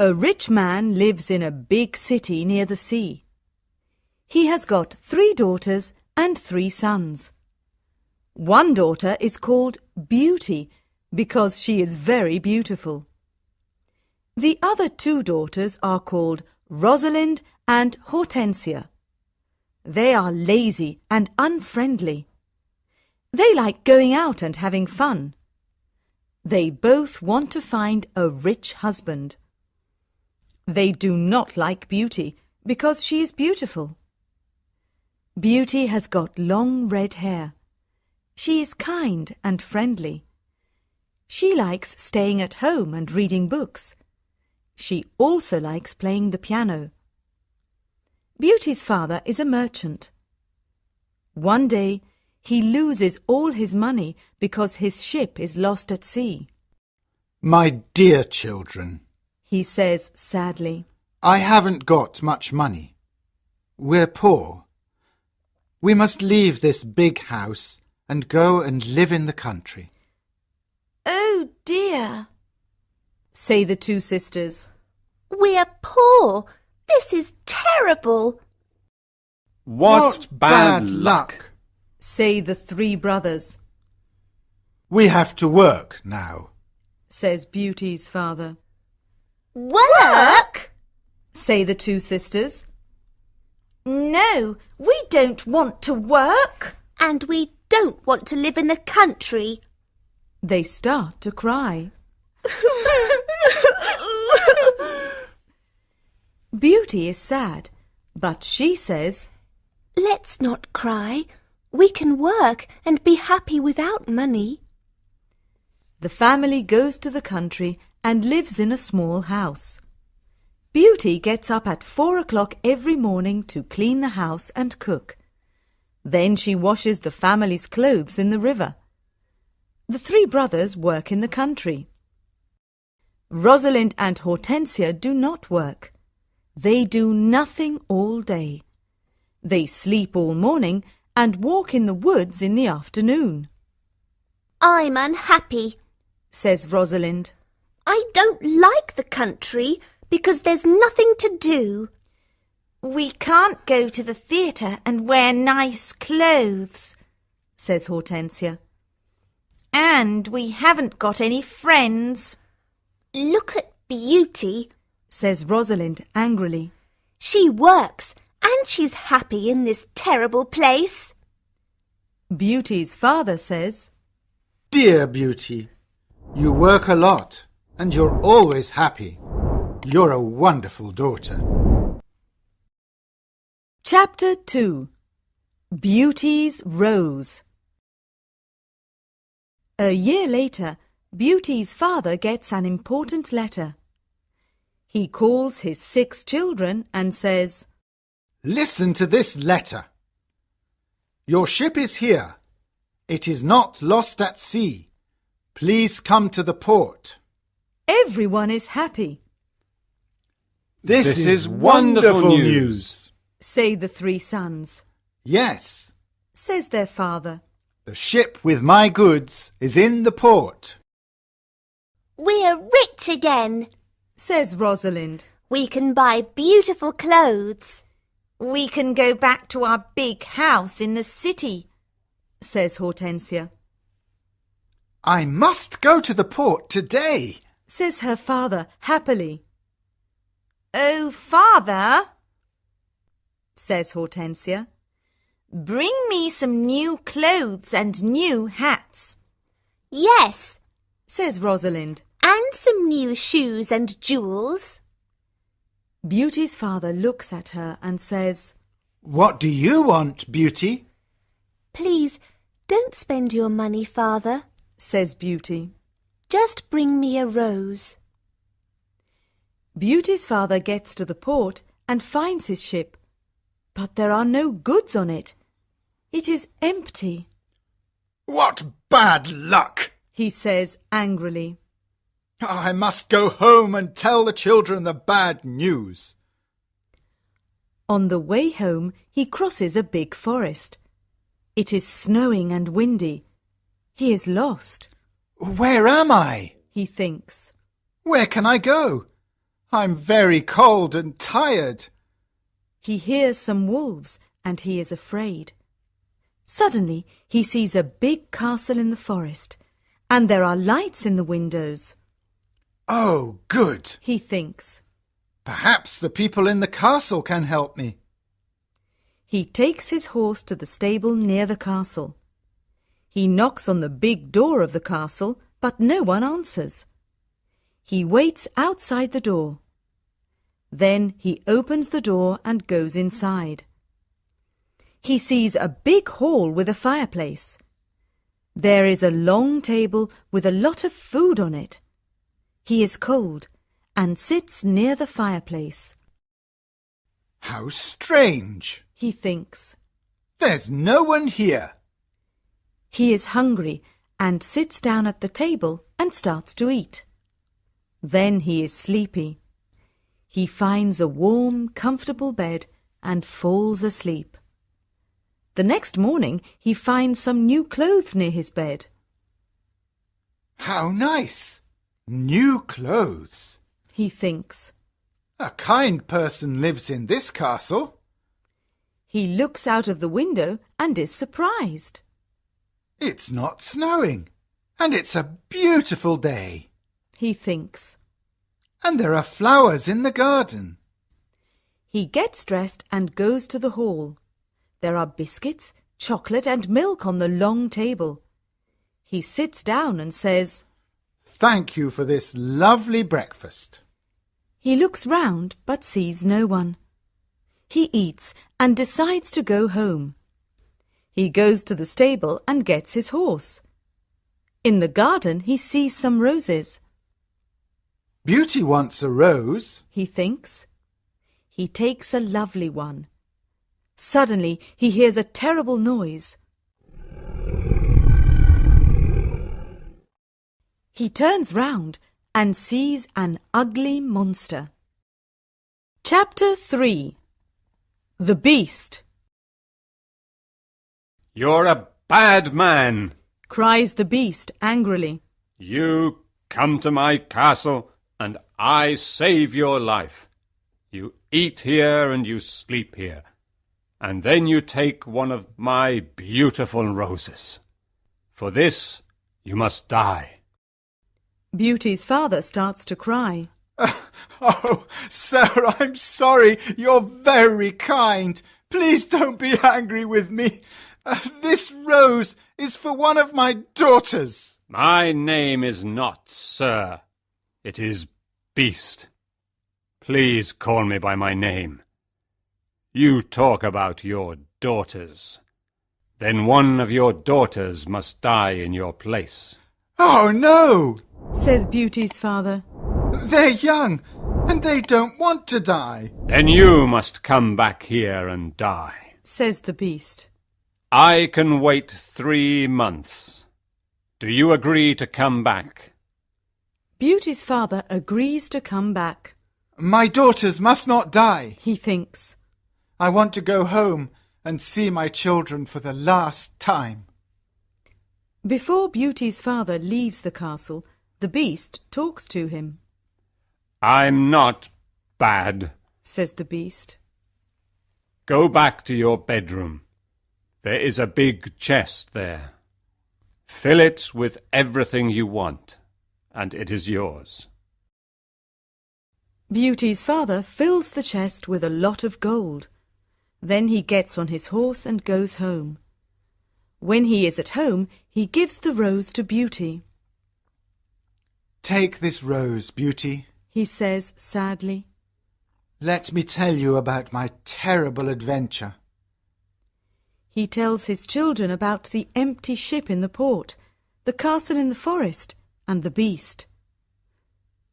A rich man lives in a big city near the sea. He has got 3 daughters and 3 sons. One daughter is called Beauty because she is very beautiful. The other 2 daughters are called Rosalind and Hortensia. They are lazy and unfriendly. They like going out and having fun. They both want to find a rich husband. They do not like Beauty because she is beautiful. Beauty has got long red hair. She is kind and friendly. She likes staying at home and reading books. She also likes playing the piano. Beauty's father is a merchant. One day, he loses all his money because his ship is lost at sea. My dear children, He says sadly, I haven't got much money. We're poor. We must leave this big house and go and live in the country. Oh dear, say the 2 sisters. we're poor. This is terrible. What bad luck! Say the 3 brothers, We have to work now. says Beauty's father. Work? Say the 2 sisters. No, we don't want to work. And we don't want to live in the country. They start to cry. Beauty is sad, but she says, Let's not cry. We can work and be happy without money. the family goes to the country and lives in a small house. Beauty gets up at 4 o'clock every morning to clean the house and cook. Then she washes the family's clothes in the river. The 3 brothers work in the country. Rosalind and Hortensia do not work. They do nothing all day. They sleep all morning and walk in the woods in the afternoon, I'm unhappy. says Rosalind. I don't like the country because there's nothing to do. We can't go to the theatre and wear nice clothes, says Hortensia. and we haven't got any friends. Look at Beauty. Says Rosalind angrily. She works and she's happy in this terrible place. Beauty's father says, Dear Beauty, you work a lot and you're always happy. You're a wonderful daughter. Chapter 2. Beauty's Rose. A year later, Beauty's father gets an important letter. He calls his 6 children and says, Listen to this letter. Your ship is here. It is not lost at sea. Please come to the port. Everyone is happy, This is wonderful news. say the 3 sons, Yes, says their father. the ship with my goods is in the port. We're rich again. Says Rosalind. We can buy beautiful clothes. We can go back to our big house in the city, Says Hortensia. I must go to the port today. Says her father happily. Oh, Father, Says Hortensia. bring me some new clothes and new hats. Yes, Says Rosalind. and some new shoes and jewels. Beauty's father looks at her and says, What do you want, Beauty? Please, don't spend your money, Father. Says Beauty. Just bring me a rose. Beauty's father gets to the port and finds his ship, but there are no goods on it. It is empty, What bad luck! he says angrily. I must go home and tell the children the bad news. On the way home, he crosses a big forest. It is snowing and windy. He is lost, Where am I? he thinks. Where can I go? I'm very cold and tired. He hears some wolves and he is afraid. Suddenly he sees a big castle in the forest and there are lights in the windows. Oh, good. He thinks. Perhaps the people in the castle can help me. He takes his horse to the stable near the castle. He knocks on the big door of the castle, but no one answers. He waits outside the door. Then he opens the door and goes inside. He sees a big hall with a fireplace. There is a long table with a lot of food on it. He is cold and sits near the fireplace. How strange. He thinks. There's no one here. He is hungry and sits down at the table and starts to eat. Then he is sleepy. He finds a warm, comfortable bed and falls asleep. The next morning he finds some new clothes near his bed. How nice. New clothes. He thinks. A kind person lives in this castle. He looks out of the window and is surprised. It's not snowing, and it's a beautiful day. He thinks. And there are flowers in the garden. He gets dressed and goes to the hall. There are biscuits, chocolate and milk on the long table. He sits down and says, Thank you for this lovely breakfast. He looks round but sees no one. He eats and decides to go home. He goes to the stable and gets his horse. In the garden he sees some roses. Beauty wants a rose. He thinks. He takes a lovely one. Suddenly he hears a terrible noise. He turns round and sees an ugly monster. Chapter 3. The Beast. You're a bad man. Cries the Beast angrily. You come to my castle and I save your life. You eat here and you sleep here. And then you take one of my beautiful roses. For this you must die. Beauty's father starts to cry. Oh, sir, I'm sorry. You're very kind. Please don't be angry with me. This rose is for one of my daughters. My name is not Sir. It is Beast. Please call me by my name. You talk about your daughters. Then one of your daughters must die in your place. Oh, no, Says Beauty's father. they're young and they don't want to die. Then you must come back here and die. Says the Beast. I can wait 3 months. Do you agree to come back? Beauty's father agrees to come back. My daughters must not die. He thinks. I want to go home and see my children for the last time. Before Beauty's father leaves the castle, the Beast talks to him. I'm not bad. Says the Beast. Go back to your bedroom. There is a big chest there. Fill it with everything you want, and it is yours. Beauty's father fills the chest with a lot of gold. Then he gets on his horse and goes home. When he is at home, he gives the rose to Beauty. Take this rose, Beauty. He says sadly. Let me tell you about my terrible adventure. He tells his children about the empty ship in the port, the castle in the forest, and the Beast.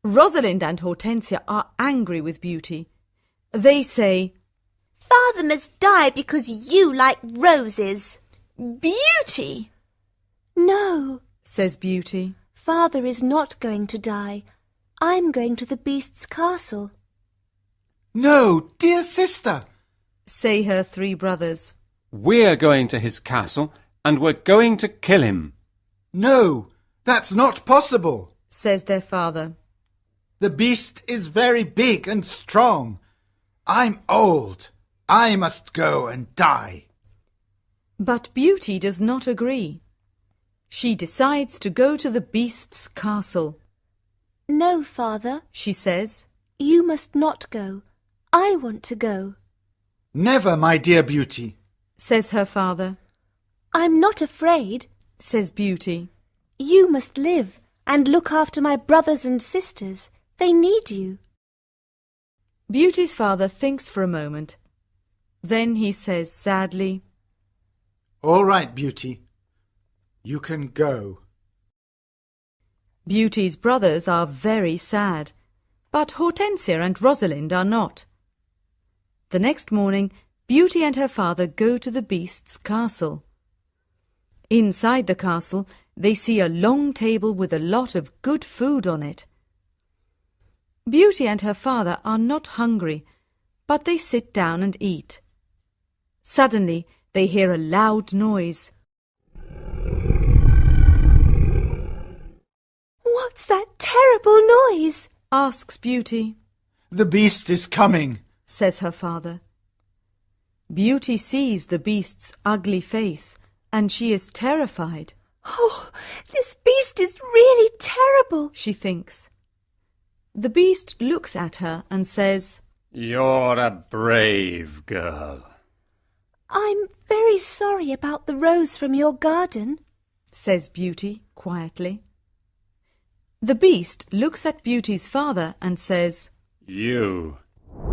Rosalind and Hortensia are angry with Beauty. They say, Father must die because you like roses. Beauty! No, Says Beauty. Father is not going to die. I'm going to the Beast's castle. No, dear sister. Say her 3 brothers. We're going to his castle, and we're going to kill him. No, that's not possible. Says their father. The beast is very big and strong. I'm old. I must go and die. But Beauty does not agree. She decides to go to the beast's castle. No, Father, She says, you must not go. I want to go. Never, my dear Beauty. says her father, I'm not afraid. says Beauty. You must live and look after my brothers and sisters. They need you. Beauty's father thinks for a moment. Then he says sadly, All right, Beauty. You can go. Beauty's brothers are very sad, but Hortensia and Rosalind are not. The next morning, Beauty and her father go to the beast's castle. Inside the castle, they see a long table with a lot of good food on it. Beauty and her father are not hungry, but they sit down and eat. Suddenly, they hear a loud noise. What's that terrible noise? Asks Beauty, The beast is coming. says her father. Beauty sees the beast's ugly face, and she is terrified, Oh, this beast is really terrible. she thinks. The beast looks at her and says, You're a brave girl. I'm very sorry about the rose from your garden. says Beauty quietly. The beast looks at Beauty's father and says, You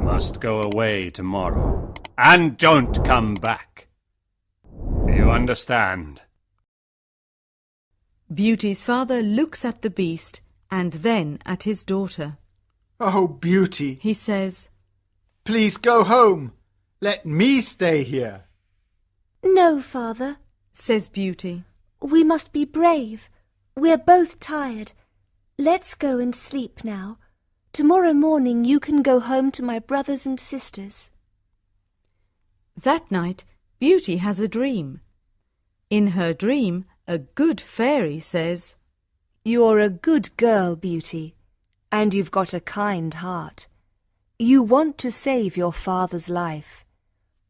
must go away tomorrow and don't come back. Do you understand? Beauty's father looks at the beast and then at his daughter. Oh, Beauty, He says, please go home. Let me stay here. No, Father. says Beauty. We must be brave. We're both tired. Let's go and sleep now. Tomorrow morning you can go home to my brothers and sisters. That night, Beauty has a dream. In her dream, a good fairy says, You're a good girl, Beauty, and you've got a kind heart. You want to save your father's life.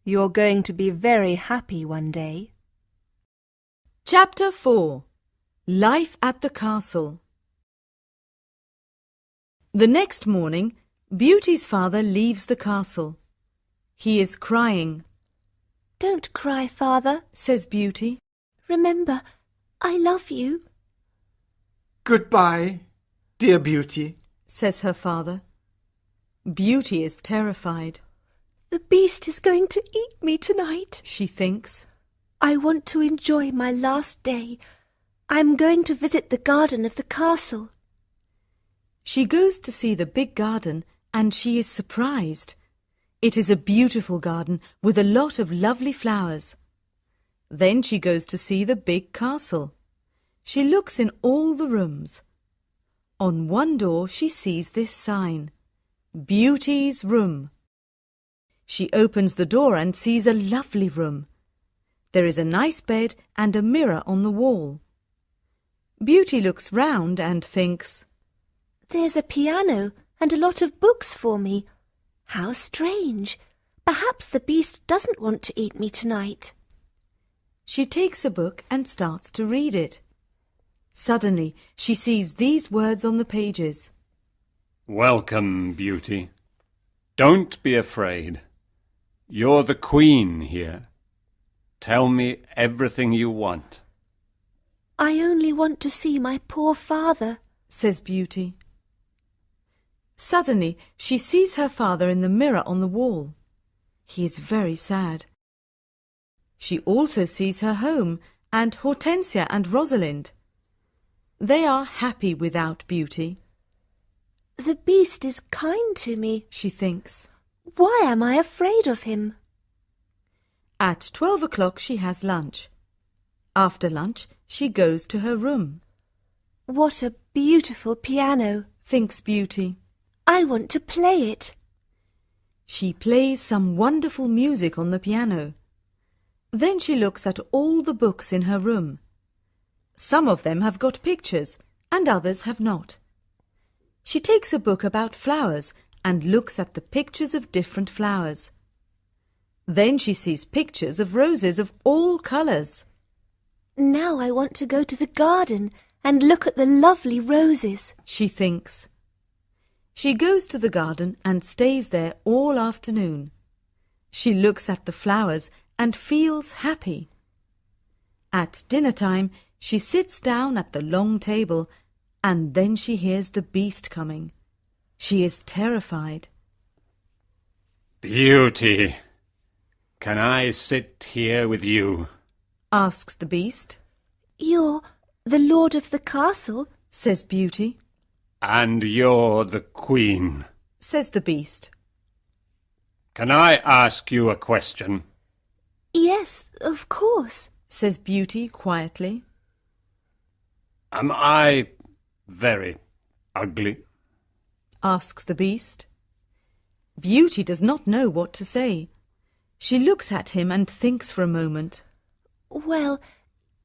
You're going to be very happy one day. Chapter 4 Life at the Castle. The next morning, Beauty's father leaves the castle. He is crying, Don't cry, Father. says Beauty. Remember, I love you. Goodbye, dear Beauty. says her father. Beauty is terrified, The beast is going to eat me tonight. she thinks. I want to enjoy my last day. I'm going to visit the garden of the castle. She goes to see the big garden and she is surprised. It is a beautiful garden with a lot of lovely flowers. Then she goes to see the big castle. She looks in all the rooms. On one door she sees this sign, Beauty's Room. She opens the door and sees a lovely room. There is a nice bed and a mirror on the wall. Beauty looks round and thinks, There's a piano and a lot of books for me. How strange. Perhaps the beast doesn't want to eat me tonight. She takes a book and starts to read it. Suddenly, she sees these words on the pages. Welcome, Beauty. Don't be afraid. You're the queen here. Tell me everything you want. I only want to see my poor father. Says Beauty. Suddenly, she sees her father in the mirror on the wall. He is very sad. She also sees her home and Hortensia and Rosalind. They are happy without Beauty, The beast is kind to me. she thinks. Why am I afraid of him? At 12 o'clock she has lunch. After lunch, she goes to her room, What a beautiful piano. thinks Beauty. I want to play it. She plays some wonderful music on the piano. Then she looks at all the books in her room. Some of them have got pictures and others have not. She takes a book about flowers and looks at the pictures of different flowers. Then she sees pictures of roses of all colours. Now I want to go to the garden and look at the lovely roses. She thinks. She goes to the garden and stays there all afternoon. She looks at the flowers and feels happy. At dinner time, she sits down at the long table and then she hears the beast coming. She is terrified. Beauty, can I sit here with you? Asks the beast. You're the lord of the castle? Says Beauty. And you're the queen. Says the beast. Can I ask you a question? Yes, of course. Says Beauty quietly. Am I very ugly? Asks the beast. Beauty does not know what to say. She looks at him and thinks for a moment. Well,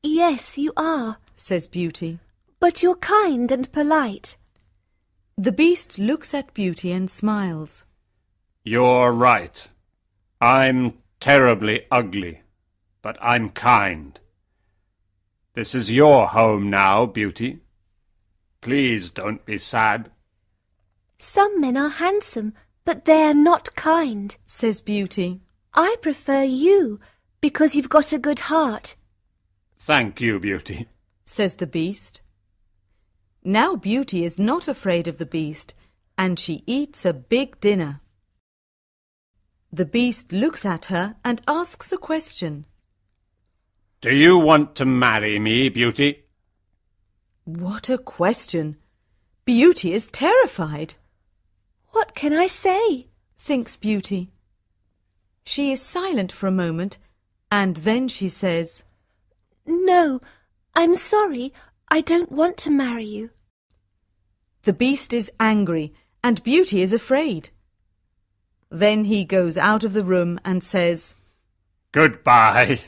yes, you are. Says Beauty. But you're kind and polite. The beast looks at Beauty and smiles. You're right. I'm terribly ugly, but I'm kind. This is your home now, Beauty. Please don't be sad. Some men are handsome, but they're not kind. Says Beauty. I prefer you because you've got a good heart. Thank you, Beauty. Says the beast. Now Beauty is not afraid of the beast, and she eats a big dinner. The beast looks at her and asks a question. Do you want to marry me, Beauty? What a question! Beauty is terrified. What can I say? Thinks Beauty. She is silent for a moment, and then she says, No, I'm sorry. I don't want to marry you. The beast is angry, and Beauty is afraid. Then he goes out of the room and says, Goodbye,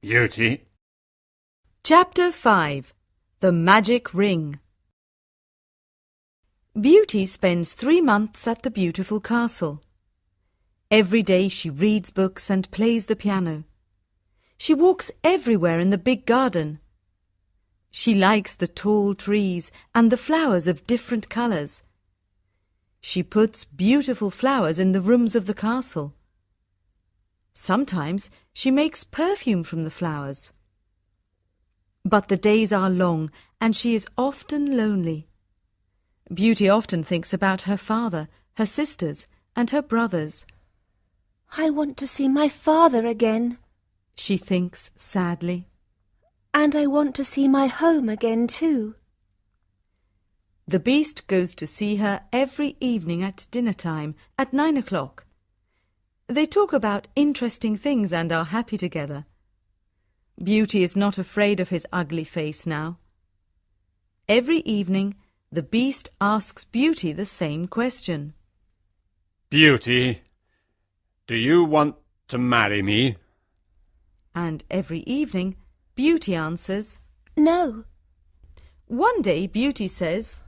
Beauty. Chapter 5. The Magic Ring. Beauty spends 3 months at the beautiful castle. Every day she reads books and plays the piano. She walks everywhere in the big garden. She likes the tall trees and the flowers of different colours. She puts beautiful flowers in the rooms of the castle. Sometimes she makes perfume from the flowers. But the days are long and she is often lonely. Beauty often thinks about her father, her sisters, and her brothers. I want to see my father again. She thinks sadly. And I want to see my home again too. The beast goes to see her every evening at dinner time at 9 o'clock. They talk about interesting things and are happy together. Beauty is not afraid of his ugly face now. Every evening, the beast asks Beauty the same question. Beauty, do you want to marry me? And every evening, Beauty answers, No. One day Beauty says,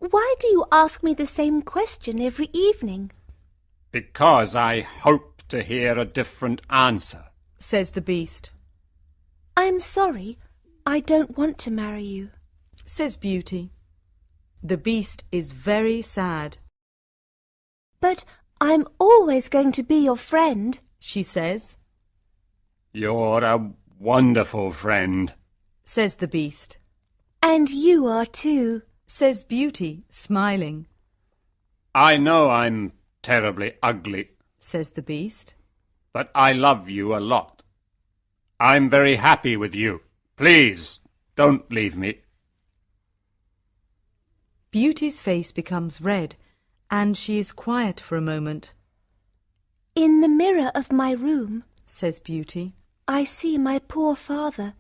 Why do you ask me the same question every evening? Because I hope to hear a different answer. Says the beast. I'm sorry. I don't want to marry you. Says Beauty. The beast is very sad. But I'm always going to be your friend. She says. You're a wonderful friend. Says the beast. And you are too. Says Beauty, smiling. I know I'm terribly ugly, Says the beast. but I love you a lot. I'm very happy with you. Please, don't leave me. Beauty's face becomes red, and she is quiet for a moment. In the mirror of my room, Says Beauty. I see my poor father.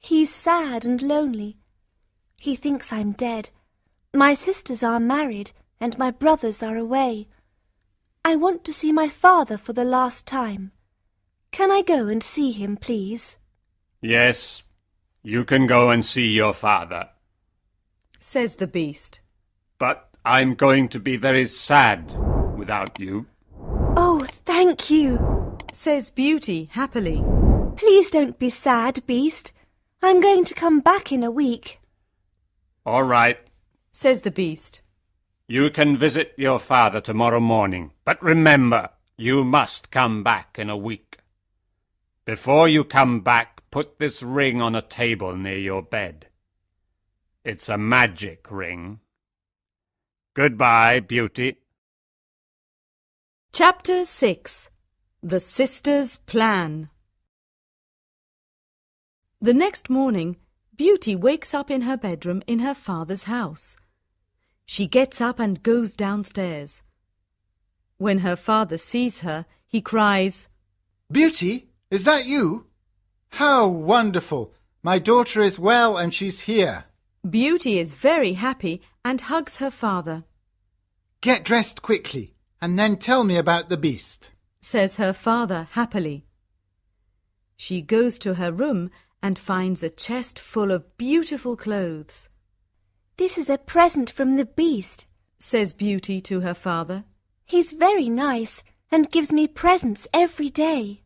He's sad and lonely. He thinks I'm dead. My sisters are married and my brothers are away. I want to see my father for the last time. Can I go and see him, please? Yes, you can go and see your father. Says the beast. But I'm going to be very sad without you. Oh, thank you. says Beauty happily. Please don't be sad, Beast. I'm going to come back in a week. All right. Says the Beast. You can visit your father tomorrow morning, but remember, you must come back in a week. Before you come back, put this ring on a table near your bed. It's a magic ring. Goodbye, Beauty. Chapter 6. The Sisters' Plan. The next morning, Beauty wakes up in her bedroom in her father's house. She gets up and goes downstairs. When her father sees her, he cries, Beauty, is that you? How wonderful! My daughter is well and she's here. Beauty is very happy and hugs her father. Get dressed quickly and then tell me about the beast. Says her father happily. She goes to her room and finds a chest full of beautiful clothes. This is a present from the Beast. Says Beauty to her father. He's very nice and gives me presents every day.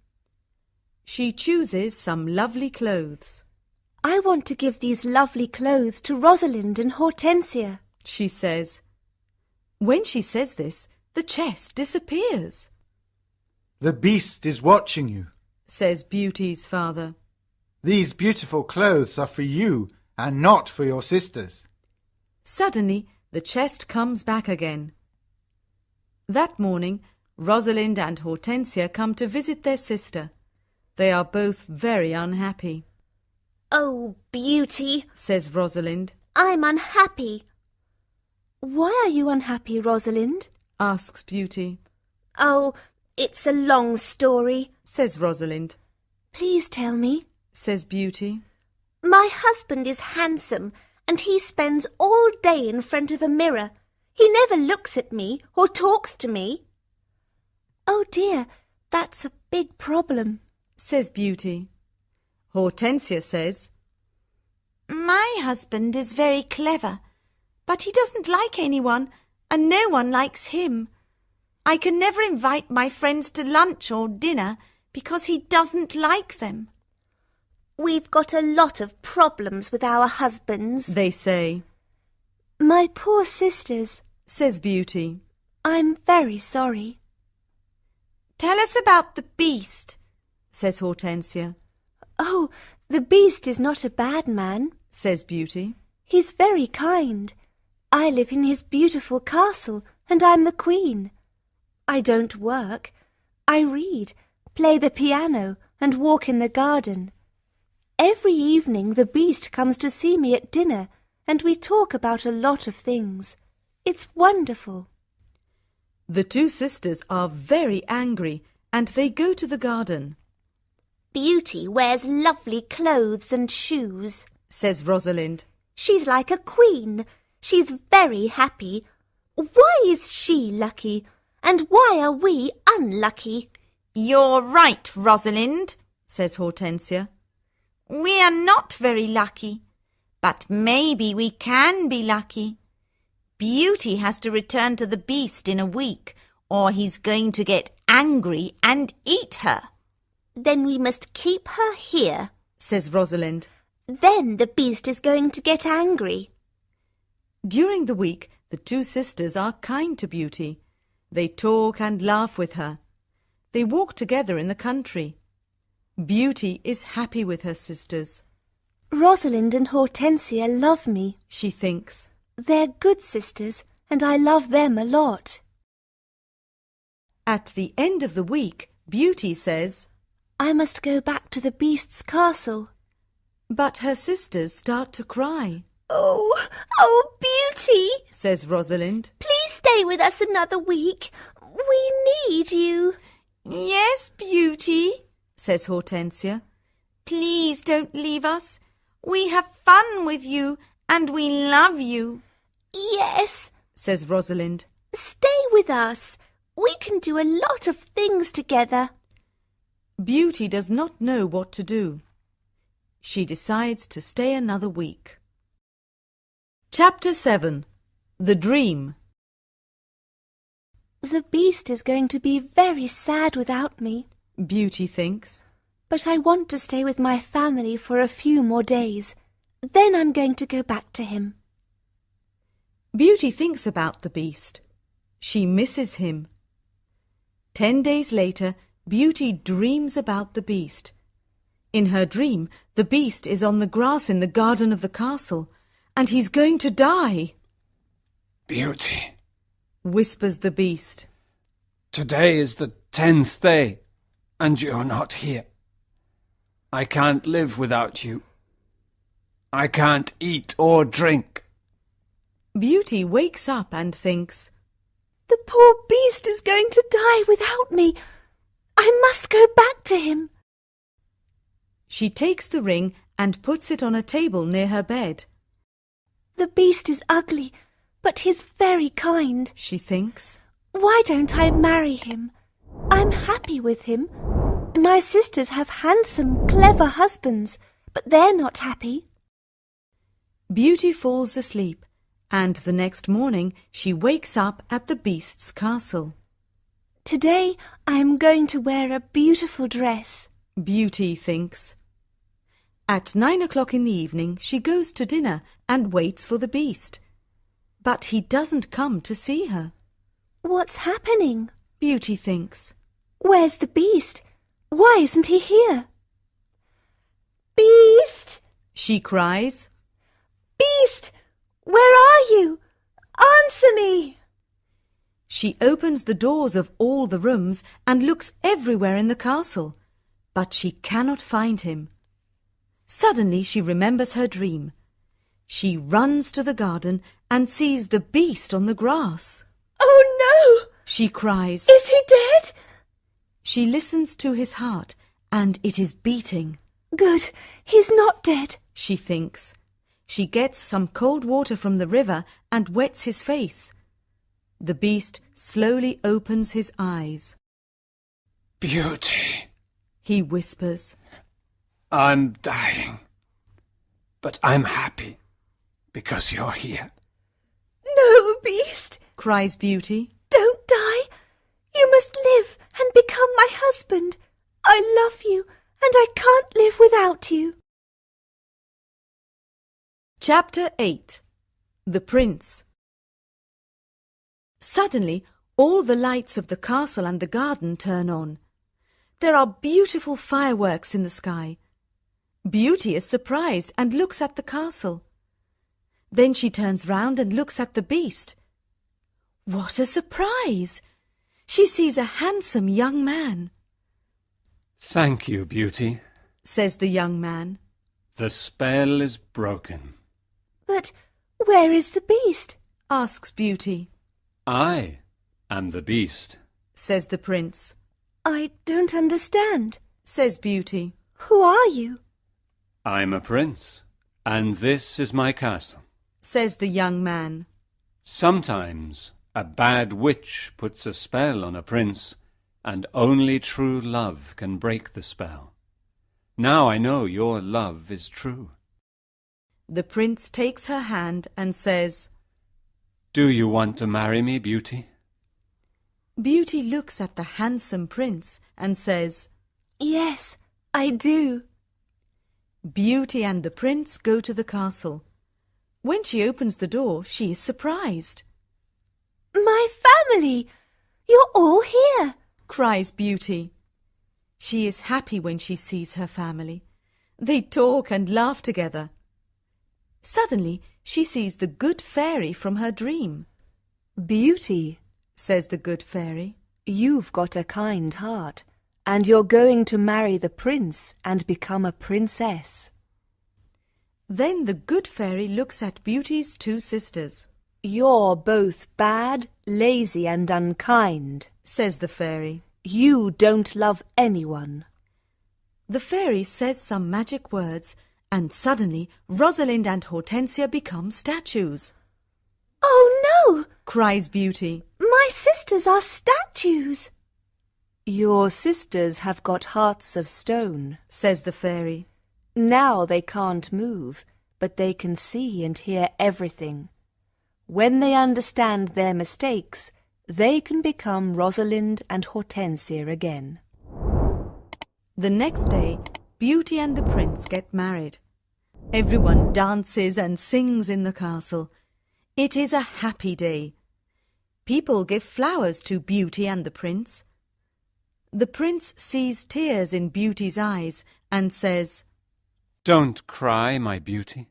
She chooses some lovely clothes. I want to give these lovely clothes to Rosalind and Hortensia. She says. When she says this, the chest disappears. The beast is watching you. Says Beauty's father. These beautiful clothes are for you and not for your sisters. Suddenly, the chest comes back again. That morning, Rosalind and Hortensia come to visit their sister. They are both very unhappy. Oh, Beauty, Says Rosalind. I'm unhappy. Why are you unhappy, Rosalind? Asks Beauty. Oh, it's a long story. Says Rosalind. Please tell me. Says Beauty. My husband is handsome and he spends all day in front of a mirror. He never looks at me or talks to me. Oh dear, that's a big problem. Says Beauty. Hortensia says, My husband is very clever, but he doesn't like anyone, and no one likes him. I can never invite my friends to lunch or dinner because he doesn't like them. We've got a lot of problems with our husbands. They say. My poor sisters. Says Beauty. I'm very sorry. Tell us about the beast, says Hortensia. Oh, the Beast is not a bad man. Says Beauty. He's very kind. I live in his beautiful castle and I'm the queen. I don't work. I read, play the piano and walk in the garden. Every evening the Beast comes to see me at dinner and we talk about a lot of things. It's wonderful. The two sisters are very angry and they go to the garden. Beauty wears lovely clothes and shoes. Says Rosalind. She's like a queen. She's very happy. Why is she lucky? And why are we unlucky? You're right, Rosalind, says Hortensia. We are not very lucky, but maybe we can be lucky. Beauty has to return to the Beast in a week, or he's going to get angry and eat her. Then we must keep her here. Says Rosalind. Then the Beast is going to get angry. During the week, the two sisters are kind to Beauty. They talk and laugh with her. They walk together in the country. Beauty is happy with her sisters. Rosalind and Hortensia love me. She thinks. They're good sisters, and I love them a lot. At the end of the week, Beauty says, I must go back to the Beast's castle. but her sisters start to cry. Oh, Beauty! Says Rosalind. Please stay with us another week. We need you. Yes, Beauty, says Hortensia. Please don't leave us. We have fun with you and we love you. Yes, Says Rosalind. stay with us. We can do a lot of things together. Beauty does not know what to do. She decides to stay another week. Chapter 7. The Dream. The beast is going to be very sad without me, Beauty thinks. but I want to stay with my family for a few more days. Then I'm going to go back to him. Beauty thinks about the beast. She misses him. 10 days later, Beauty dreams about the beast. In her dream, the beast is on the grass in the garden of the castle, and he's going to die, Beauty, whispers the beast. today is the 10th day, and you're not here. I can't live without you. I can't eat or drink. Beauty wakes up and thinks, The poor beast is going to die without me. I must go back to him. She takes the ring and puts it on a table near her bed. The beast is ugly, but he's very kind. She thinks. Why don't I marry him? I'm happy with him. My sisters have handsome, clever husbands, but they're not happy. Beauty falls asleep, and the next morning she wakes up at the beast's castle. Today I am going to wear a beautiful dress. Beauty thinks. At 9 o'clock in the evening she goes to dinner and waits for the beast. But he doesn't come to see her. What's happening? Beauty thinks. Where's the beast? Why isn't he here? Beast! She cries. Beast! Where are you? Answer me! She opens the doors of all the rooms and looks everywhere in the castle, but she cannot find him. Suddenly she remembers her dream. She runs to the garden and sees the beast on the grass. Oh no! She cries. Is he dead? She listens to his heart, and it is beating. Good, he's not dead. She thinks. She gets some cold water from the river and wets his face. The beast slowly opens his eyes. Beauty, He whispers. I'm dying, but I'm happy because you're here. No, Beast, Cries Beauty. don't die. You must live and become my husband. I love you and I can't live without you. Chapter 8. The Prince. Suddenly, all the lights of the castle and the garden turn on. There are beautiful fireworks in the sky. Beauty is surprised and looks at the castle. Then she turns round and looks at the beast. What a surprise! She sees a handsome young man. Thank you, Beauty. Says the young man. The spell is broken. But where is the beast? Asks Beauty. I am the beast. Says the prince. I don't understand. Says Beauty. Who are you? I'm a prince, and this is my castle. Says the young man. Sometimes a bad witch puts a spell on a prince, and only true love can break the spell. Now I know your love is true. The prince takes her hand and says, Do you want to marry me, Beauty? Beauty looks at the handsome prince and says, Yes, I do. Beauty and the prince go to the castle. When she opens the door, she is surprised. My family! You're all here. Cries Beauty. She is happy when she sees her family. They talk and laugh together. Suddenly, she sees the good fairy from her dream. Beauty, Says the good fairy. you've got a kind heart, and you're going to marry the prince and become a princess. Then the good fairy looks at Beauty's two sisters. You're both bad, lazy and unkind. Says the fairy. You don't love anyone. The fairy says some magic words, and suddenly Rosalind and Hortensia become statues. Oh no! Cries Beauty. My sisters are statues. Your sisters have got hearts of stone. Says the fairy. Now they can't move, but they can see and hear everything. When they understand their mistakes, they can become Rosalind and Hortensia again. The next day, Beauty and the prince get married. Everyone dances and sings in the castle. It is a happy day. People give flowers to Beauty and the prince. The prince sees tears in Beauty's eyes and says, Don't cry, my beauty.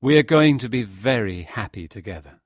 We are going to be very happy together.